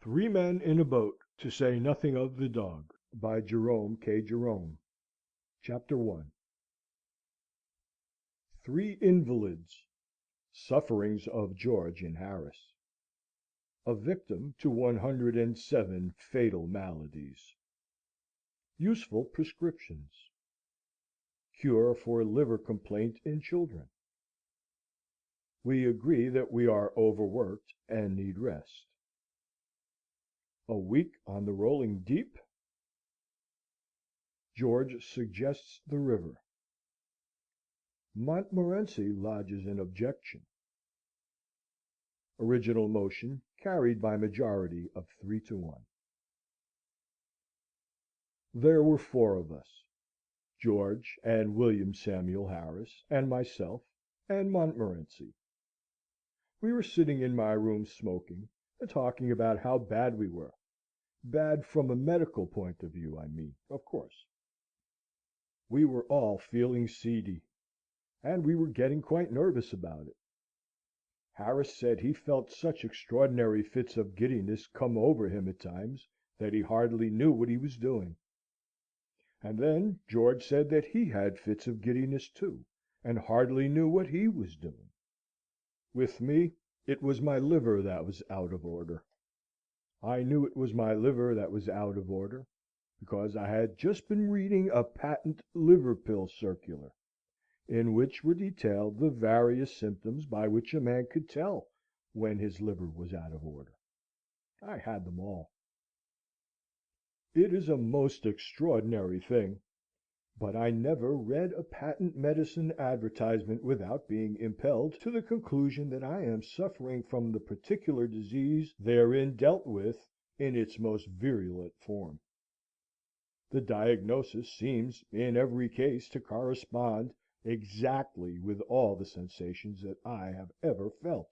Three Men in a Boat, to say nothing of the Dog, by Jerome K. Jerome. Chapter 1. Three Invalids. Sufferings of George and Harris. A Victim to 107 Fatal Maladies. Useful Prescriptions. Cure for Liver Complaint in Children. We agree that we are overworked and need rest. A week on the rolling deep? George suggests the river. Montmorency lodges an objection. Original motion carried by majority of 3-1. There were four of us, George and William Samuel Harris, and myself, and Montmorency. We were sitting in my room smoking, and talking about how bad we were. Bad from a medical point of view, I mean, of course. We were all feeling seedy, and we were getting quite nervous about it. Harris said he felt such extraordinary fits of giddiness come over him at times, that he hardly knew what he was doing. And then George said that he had fits of giddiness too, and hardly knew what he was doing. With me, it was my liver that was out of order. I knew it was my liver that was out of order, because I had just been reading a patent liver pill circular, in which were detailed the various symptoms by which a man could tell when his liver was out of order. I had them all. It is a most extraordinary thing, but I never read a patent medicine advertisement without being impelled to the conclusion that I am suffering from the particular disease therein dealt with in its most virulent form. The diagnosis seems in every case to correspond exactly with all the sensations that I have ever felt.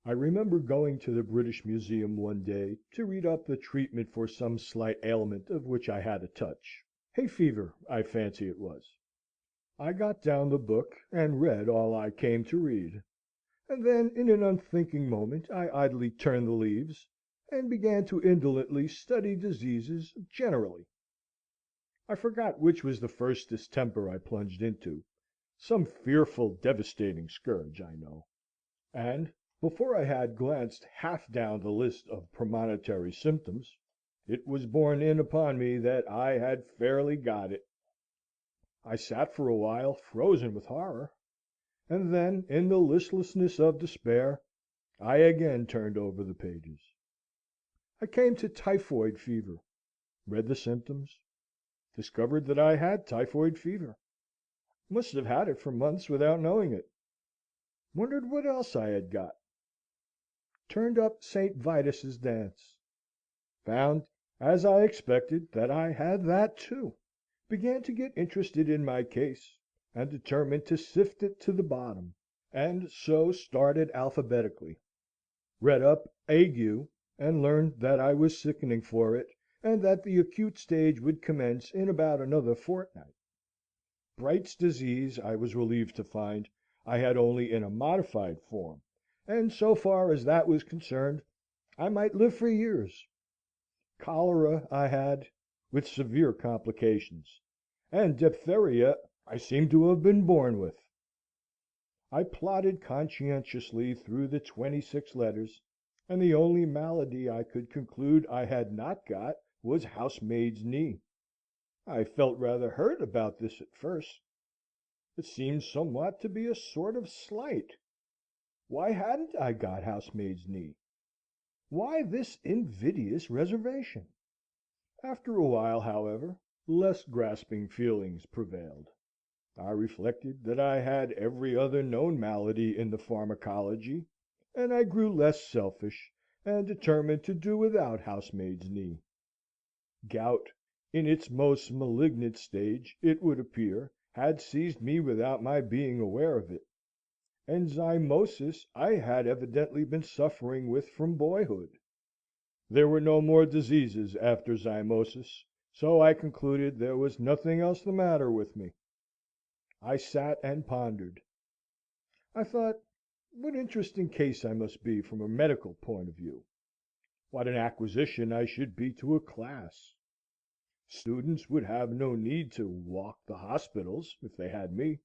I remember going to the British Museum one day to read up the treatment for some slight ailment of which I had a touch. Hay fever, I fancy it was. I got down the book and read all I came to read, and then in an unthinking moment I idly turned the leaves, and began to indolently study diseases generally. I forgot which was the first distemper I plunged into, some fearful, devastating scourge, I know, and before I had glanced half down the list of premonitory symptoms, it was borne in upon me that I had fairly got it. I sat for a while frozen with horror, and then, in the listlessness of despair, I again turned over the pages. I came to typhoid fever, read the symptoms, discovered that I had typhoid fever, must have had it for months without knowing it, wondered what else I had got, turned up St. Vitus's dance, found, as I expected, that I had that too, began to get interested in my case, and determined to sift it to the bottom, and so started alphabetically, read up ague, and learned that I was sickening for it, and that the acute stage would commence in about another fortnight. Bright's disease, I was relieved to find, I had only in a modified form, and so far as that was concerned, I might live for years. Cholera I had, with severe complications, and diphtheria I seemed to have been born with. I plodded conscientiously through the 26 letters, and the only malady I could conclude I had not got was housemaid's knee. I felt rather hurt about this at first. It seemed somewhat to be a sort of slight. Why hadn't I got housemaid's knee? Why this invidious reservation? After a while, however, less grasping feelings prevailed. I reflected that I had every other known malady in the pharmacology, and I grew less selfish, and determined to do without housemaid's knee. Gout, in its most malignant stage, it would appear, had seized me without my being aware of it, and zymosis I had evidently been suffering with from boyhood. There were no more diseases after zymosis, so I concluded there was nothing else the matter with me. I sat and pondered. I thought, What interesting case I must be from a medical point of view! What an acquisition I should be to a class! Students would have no need to walk the hospitals if they had me.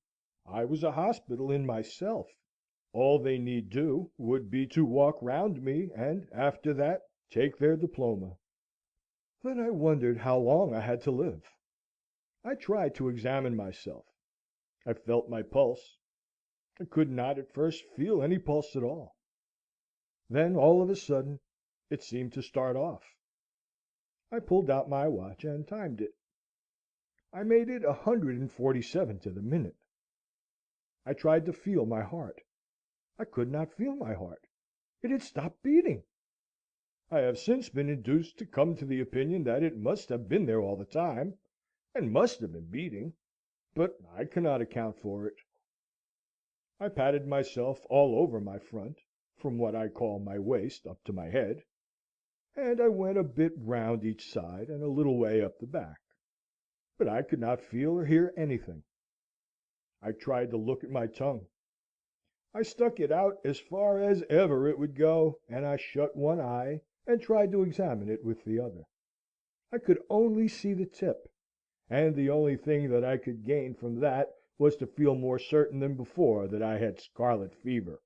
I was a hospital in myself. All they need do would be to walk round me, and after that take their diploma. Then I wondered how long I had to live. I tried to examine myself. I felt my pulse. I could not at first feel any pulse at all. Then, all of a sudden, it seemed to start off. I pulled out my watch and timed it. I made it 147 to the minute. I tried to feel my heart. I could not feel my heart. It had stopped beating. I have since been induced to come to the opinion that it must have been there all the time, and must have been beating, but I cannot account for it. I patted myself all over my front, from what I call my waist up to my head, and I went a bit round each side and a little way up the back, but I could not feel or hear anything. I tried to look at my tongue. I stuck it out as far as ever it would go, and I shut one eye and tried to examine it with the other. I could only see the tip, and the only thing that I could gain from that was to feel more certain than before that I had scarlet fever.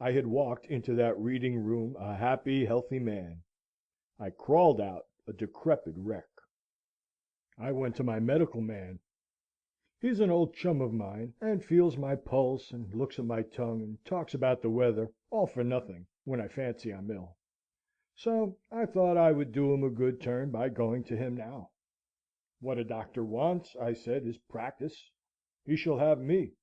I had walked into that reading room a happy, healthy man. I crawled out a decrepit wreck. I went to my medical man. He's an old chum of mine, and feels my pulse, and looks at my tongue, and talks about the weather, all for nothing, when I fancy I'm ill. So I thought I would do him a good turn by going to him now. What a doctor wants, I said, is practice. He shall have me.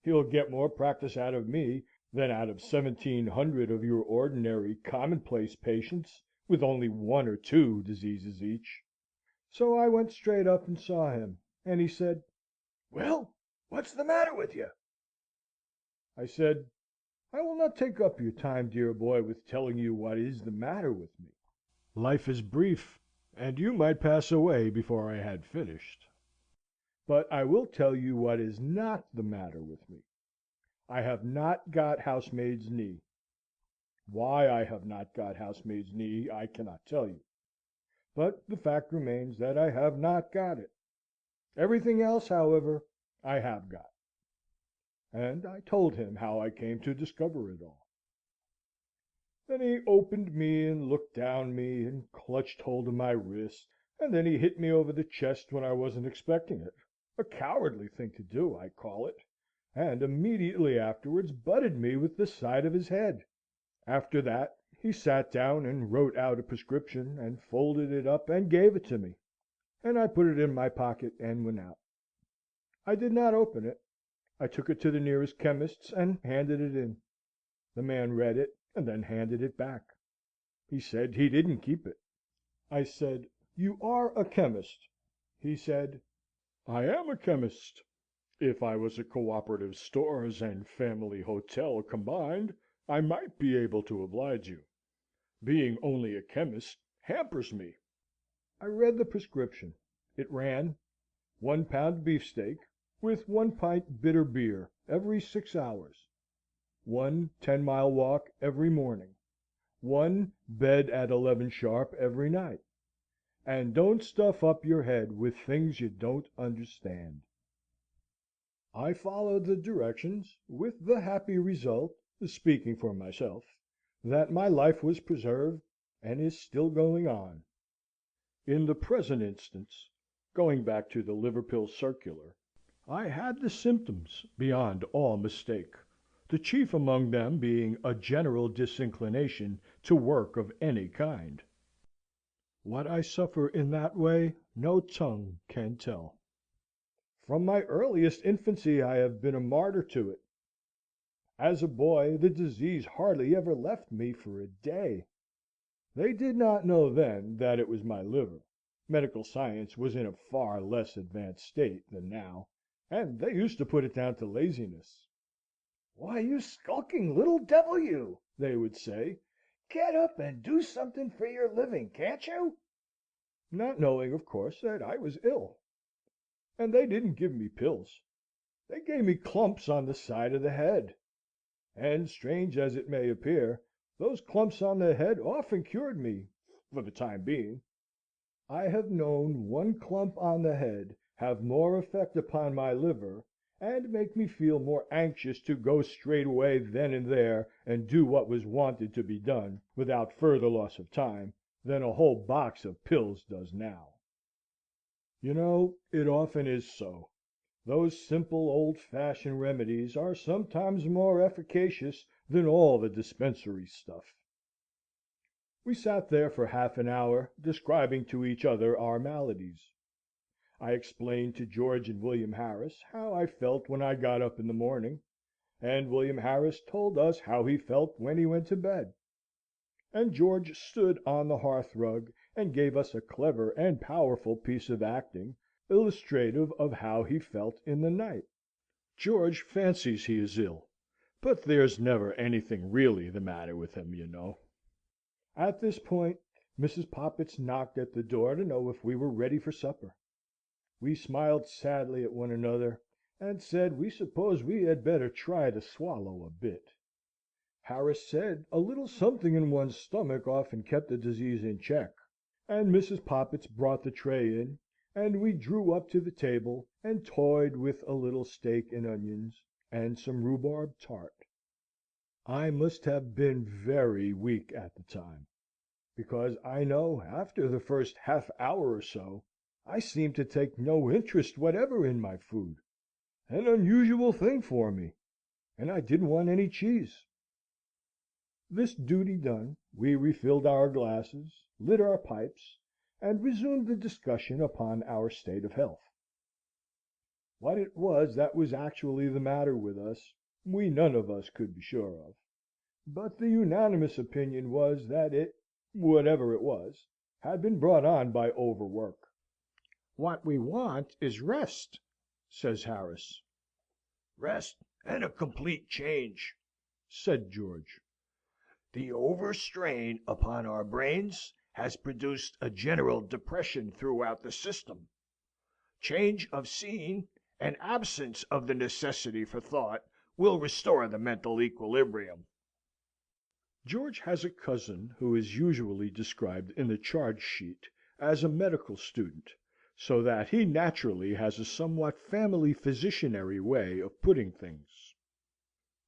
He'll get more practice out of me than out of 1,700 of your ordinary commonplace patients, with only one or two diseases each. So I went straight up and saw him, and he said, "Well, what's the matter with you?" I said, "I will not take up your time, dear boy, with telling you what is the matter with me. Life is brief, and you might pass away before I had finished. But I will tell you what is not the matter with me. I have not got housemaid's knee. Why I have not got housemaid's knee I cannot tell you, but the fact remains that I have not got it. Everything else, however, I have got." And I told him how I came to discover it all. Then he opened me and looked down me, and clutched hold of my wrist, and then he hit me over the chest when I wasn't expecting it, a cowardly thing to do, I call it, and immediately afterwards butted me with the side of his head. After that he sat down and wrote out a prescription, and folded it up and gave it to me, and I put it in my pocket and went out. I did not open it. I took it to the nearest chemist's and handed it in. The man read it, and then handed it back. He said he didn't keep it. I said, "You are a chemist?" He said, "I am a chemist. If I was a cooperative stores and family hotel combined, I might be able to oblige you. Being only a chemist hampers me." I read the prescription. It ran, 1 pound beefsteak, with 1 pint bitter beer, every 6 hours. 1 10-mile walk every morning. 1 bed at 11 sharp every night. And don't stuff up your head with things you don't understand. I followed the directions, with the happy result, speaking for myself, that my life was preserved, and is still going on. In the present instance, going back to the Liverpool circular, I had the symptoms beyond all mistake, the chief among them being a general disinclination to work of any kind. What I suffer in that way no tongue can tell. From my earliest infancy I have been a martyr to it. As a boy the disease hardly ever left me for a day. They did not know then that it was my liver. Medical science was in a far less advanced state than now, and they used to put it down to laziness. "Why, you skulking little devil, you!" they would say. "Get up and do something for your living, can't you?" Not knowing, of course, that I was ill. And they didn't give me pills. They gave me clumps on the side of the head. and, strange as it may appear, those clumps on the head often cured me for the time being. I have known one clump on the head have more effect upon my liver, and make me feel more anxious to go straightway then and there and do what was wanted to be done, without further loss of time, than a whole box of pills does now. You know, it often is so. Those simple old-fashioned remedies are sometimes more efficacious than all the dispensary stuff. We sat there for half an hour, describing to each other our maladies. I explained to George and William Harris how I felt when I got up in the morning, and William Harris told us how he felt when he went to bed. And George stood on the hearthrug and gave us a clever and powerful piece of acting, illustrative of how he felt in the night. George fancies he is ill, but there's never anything really the matter with him, you know. At this point, Mrs. Poppets knocked at the door to know if we were ready for supper. We smiled sadly at one another, and said we supposed we had better try to swallow a bit. Harris said a little something in one's stomach often kept the disease in check, and Mrs. Poppets brought the tray in, and we drew up to the table, and toyed with a little steak and onions, and some rhubarb tart. I must have been very weak at the time, because I know after the first half hour or so I seemed to take no interest whatever in my food, an unusual thing for me, and I didn't want any cheese. This duty done, we refilled our glasses, lit our pipes, and resumed the discussion upon our state of health. What it was that was actually the matter with us, we none of us could be sure of, but the unanimous opinion was that it, whatever it was, had been brought on by overwork. "What we want is rest," says Harris. "Rest and a complete change," said George. "The overstrain upon our brains has produced a general depression throughout the system. Change of scene and absence of the necessity for thought will restore the mental equilibrium." George has a cousin who is usually described in the charge sheet as a medical student, so that he naturally has a somewhat family physicianary way of putting things.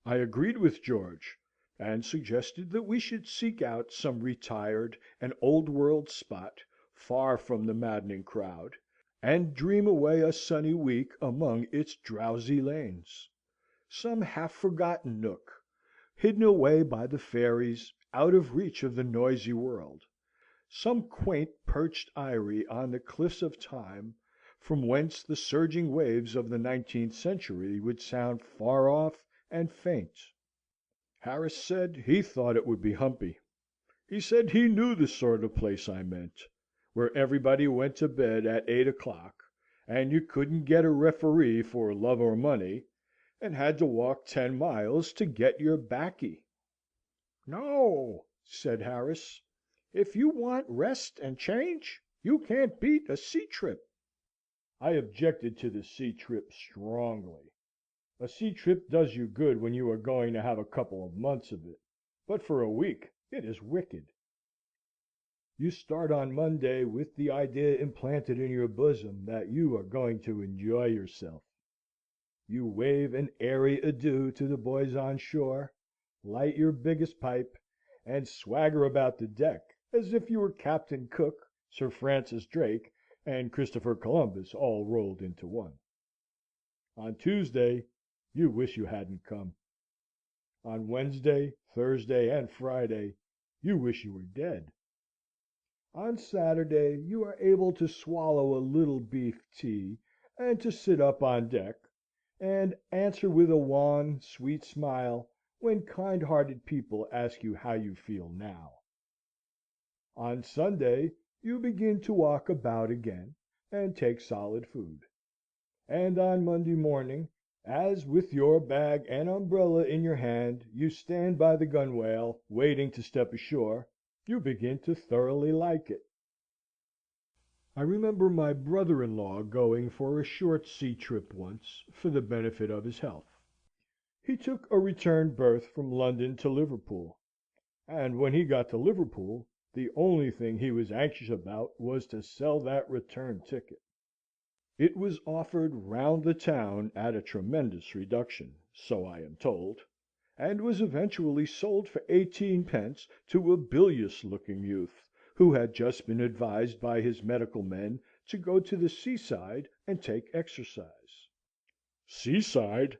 I agreed with George, and suggested that we should seek out some retired and old-world spot, far from the maddening crowd, and dream away a sunny week among its drowsy lanes. Some half-forgotten nook, hidden away by the fairies, out of reach of the noisy world. Some quaint perched eyrie on the cliffs of time, from whence the surging waves of the 19th century would sound far off and faint. Harris said he thought it would be humpy. He said he knew the sort of place I meant, where everybody went to bed at 8 o'clock, and you couldn't get a referee for love or money, and had to walk 10 miles to get your baccy. "No," said Harris. "If you want rest and change, you can't beat a sea trip." I objected to the sea trip strongly. A sea trip does you good when you are going to have a couple of months of it, but for a week it is wicked. You start on Monday with the idea implanted in your bosom that you are going to enjoy yourself. You wave an airy adieu to the boys on shore, light your biggest pipe, and swagger about the deck as if you were Captain Cook, Sir Francis Drake, and Christopher Columbus all rolled into one. On Tuesday, you wish you hadn't come. On Wednesday, Thursday, and Friday, you wish you were dead. On Saturday, you are able to swallow a little beef tea, and to sit up on deck, and answer with a wan, sweet smile when kind-hearted people ask you how you feel now. On Sunday, you begin to walk about again, and take solid food. And on Monday morning, as with your bag and umbrella in your hand you stand by the gunwale, waiting to step ashore, you begin to thoroughly like it. I remember my brother-in-law going for a short sea trip once, for the benefit of his health. He took a return berth from London to Liverpool, and when he got to Liverpool, the only thing he was anxious about was to sell that return ticket. It was offered round the town at a tremendous reduction, so I am told, and was eventually sold for 18d. to a bilious looking youth, who had just been advised by his medical men to go to the seaside and take exercise. "Seaside!"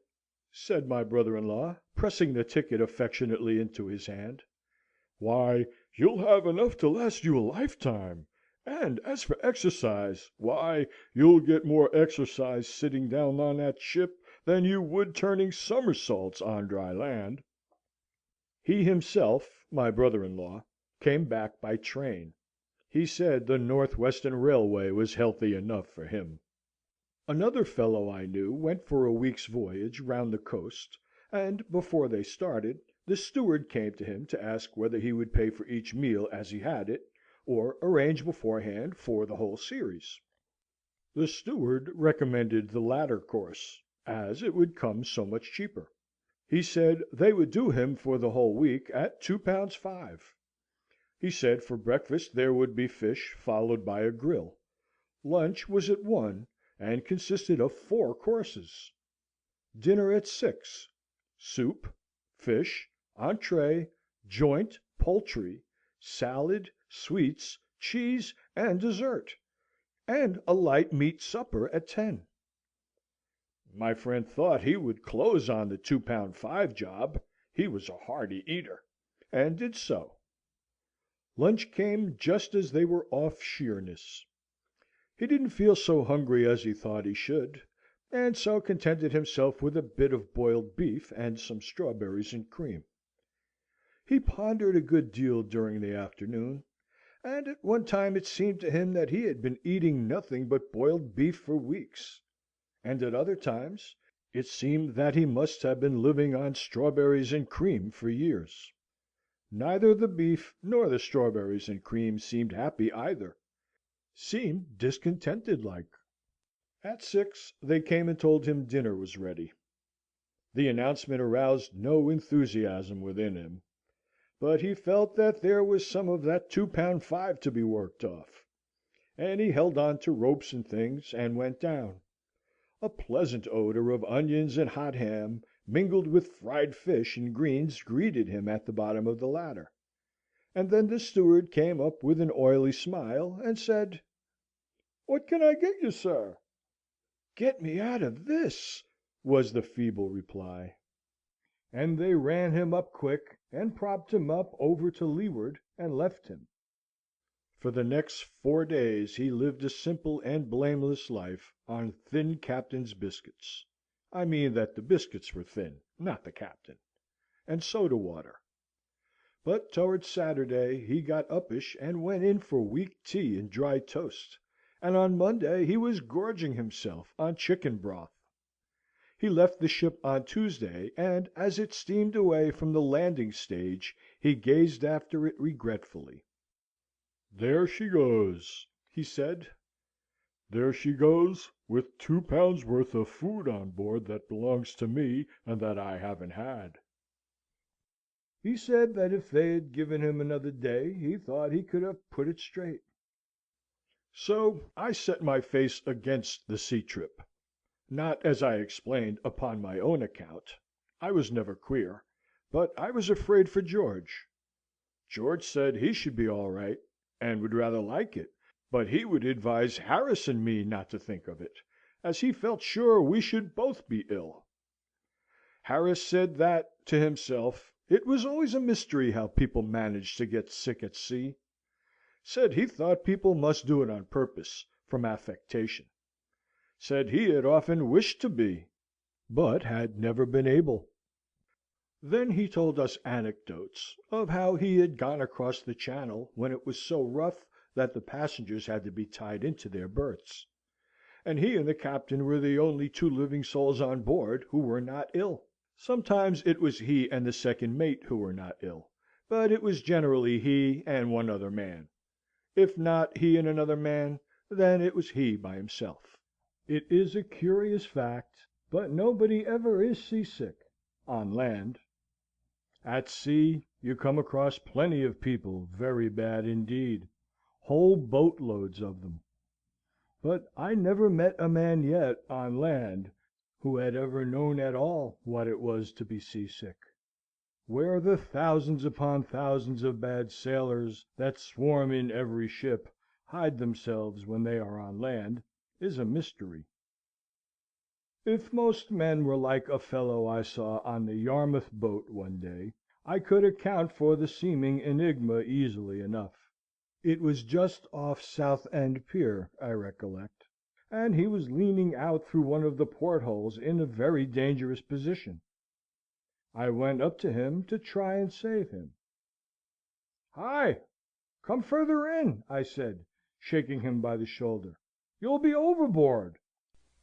said my brother-in-law, pressing the ticket affectionately into his hand. "Why, you'll have enough to last you a lifetime; and as for exercise, why, you'll get more exercise sitting down on that ship than you would turning somersaults on dry land." He himself, my brother-in-law, came back by train. He said the North Western Railway was healthy enough for him. Another fellow I knew went for a week's voyage round the coast, and, before they started, the steward came to him to ask whether he would pay for each meal as he had it, or arrange beforehand for the whole series. The steward recommended the latter course, as it would come so much cheaper. He said they would do him for the whole week at £2 5. He said for breakfast there would be fish, followed by a grill. Lunch was at 1, and consisted of 4 courses. Dinner at 6. Soup, fish, entree, joint, poultry, salad, sweets, cheese, and dessert, and a light meat supper at 10. My friend thought he would close on the £2 5 job, he was a hearty eater, and did so. Lunch came just as they were off Sheerness. He didn't feel so hungry as he thought he should, and so contented himself with a bit of boiled beef and some strawberries and cream. He pondered a good deal during the afternoon, and at one time it seemed to him that he had been eating nothing but boiled beef for weeks, and at other times it seemed that he must have been living on strawberries and cream for years. Neither the beef nor the strawberries and cream seemed happy either, seemed discontented like. At 6 they came and told him dinner was ready. The announcement aroused no enthusiasm within him, but he felt that there was some of that £2 5 to be worked off, and he held on to ropes and things, and went down. A pleasant odour of onions and hot ham, mingled with fried fish and greens, greeted him at the bottom of the ladder; and then the steward came up with an oily smile, and said, "What can I get you, sir?" "Get me out of this," was the feeble reply. And they ran him up quick, and propped him up over to leeward, and left him. For the next 4 days he lived a simple and blameless life on thin captain's biscuits. I mean that the biscuits were thin, not the captain, and soda water. But towards Saturday he got uppish and went in for weak tea and dry toast, and on Monday he was gorging himself on chicken broth. He left the ship on Tuesday, and as it steamed away from the landing stage he gazed after it regretfully. "There she goes," he said. "There she goes, with £2 worth of food on board that belongs to me and that I haven't had." He said that if they had given him another day, he thought he could have put it straight. So I set my face against the sea trip. Not, as I explained, upon my own account. I was never queer, but I was afraid for George. George said he should be all right, and would rather like it, but he would advise Harris and me not to think of it, as he felt sure we should both be ill. Harris said that, to himself, it was always a mystery how people managed to get sick at sea. Said he thought people must do it on purpose, from affectation. Said he had often wished to be, but had never been able. Then he told us anecdotes of how he had gone across the Channel when it was so rough that the passengers had to be tied into their berths, and he and the captain were the only 2 living souls on board who were not ill. Sometimes it was he and the second mate who were not ill, but it was generally he and one other man. If not he and another man, then it was he by himself. It is a curious fact, but nobody ever is seasick. on land. At sea, you come across plenty of people very bad indeed, whole boatloads of them. But I never met a man yet, on land, who had ever known at all what it was to be seasick. Where the thousands upon thousands of bad sailors that swarm in every ship hide themselves when they are on land, is a mystery. If most men were like a fellow I saw on the Yarmouth boat one day, I could account for the seeming enigma easily enough. It was just off Southend Pier, I recollect, and he was leaning out through one of the portholes in a very dangerous position. I went up to him to try and save him. "Hi! Come further in," I said, shaking him by the shoulder. "You'll be overboard."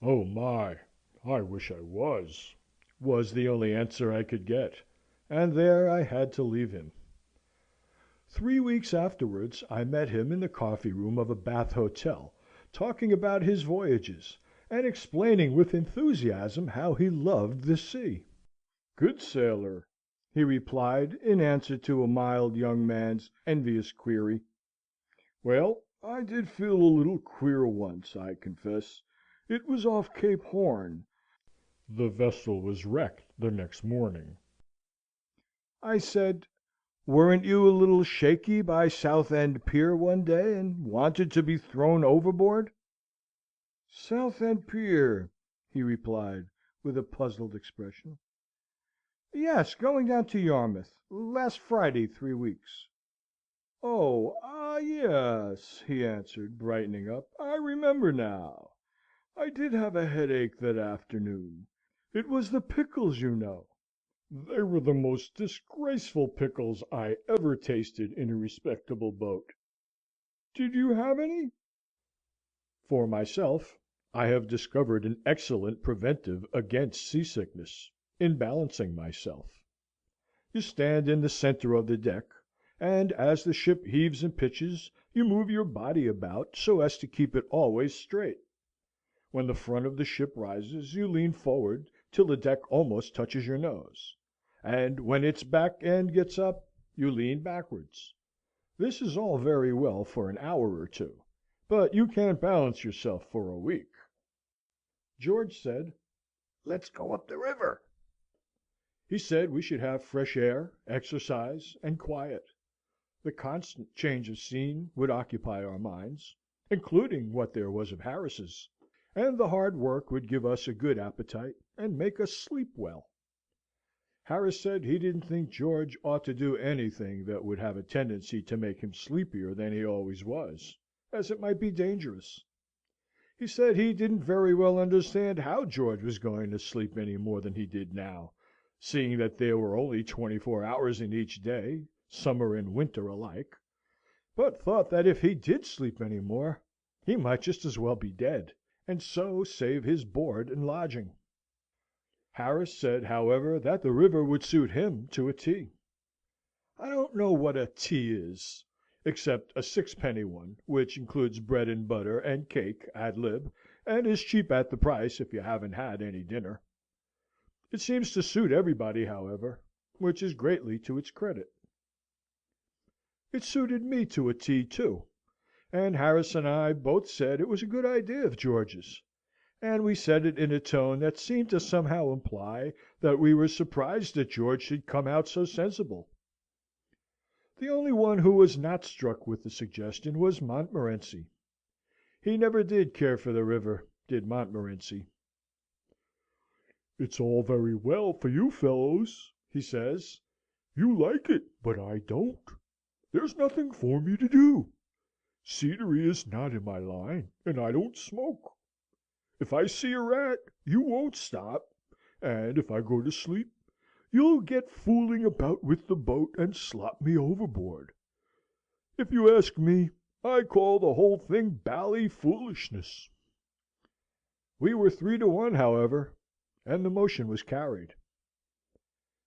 "Oh, my! I wish I was the only answer I could get, and there I had to leave him. 3 weeks afterwards I met him in the coffee room of a Bath hotel, talking about his voyages, and explaining with enthusiasm how he loved the sea. "Good sailor," he replied, in answer to a mild young man's envious query. "Well, I did feel a little queer once, I confess. It was off Cape Horn. The vessel was wrecked the next morning." I said, "Weren't you a little shaky by Southend Pier one day, and wanted to be thrown overboard?" "Southend Pier?" he replied, with a puzzled expression. "Yes, going down to Yarmouth. Last Friday 3 weeks." Yes," he answered, brightening up. "I remember now. I did have a headache that afternoon. It was the pickles, you know." "They were the most disgraceful pickles I ever tasted in a respectable boat. Did you have any?" For myself, I have discovered an excellent preventive against seasickness, in balancing myself. You stand in the centre of the deck, and as the ship heaves and pitches, you move your body about so as to keep it always straight. When the front of the ship rises, you lean forward till the deck almost touches your nose; and when its back end gets up, you lean backwards. This is all very well for an hour or two, but you can't balance yourself for a week. George said, Let's go up the river. he said we should have fresh air, exercise, and quiet. The constant change of scene would occupy our minds, including what there was of Harris's, and the hard work would give us a good appetite, and make us sleep well. Harris said he didn't think George ought to do anything that would have a tendency to make him sleepier than he always was, as it might be dangerous. He said he didn't very well understand how George was going to sleep any more than he did now, seeing that there were only 24 hours in each day, summer and winter alike, but thought that if he did sleep any more, he might just as well be dead, and so save his board and lodging. Harris said, however, that the river would suit him to a T. I don't know what a tea is, except a sixpenny one, which includes bread and butter and cake ad lib, and is cheap at the price if you haven't had any dinner. It seems to suit everybody, however, which is greatly to its credit. It suited me to a T, too, and Harris and I both said it was a good idea of George's, and we said it in a tone that seemed to somehow imply that we were surprised that George should come out so sensible. The only one who was not struck with the suggestion was Montmorency. He never did care for the river, did Montmorency. "It's all very well for you fellows," he says. "You like it, but I don't. There's nothing for me to do. Scenery is not in my line, and I don't smoke. If I see a rat, you won't stop, and if I go to sleep, you'll get fooling about with the boat and slop me overboard. If you ask me, I call the whole thing bally foolishness." We were 3-1, however, and the motion was carried.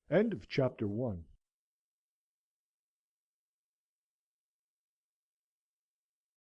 End of chapter 1.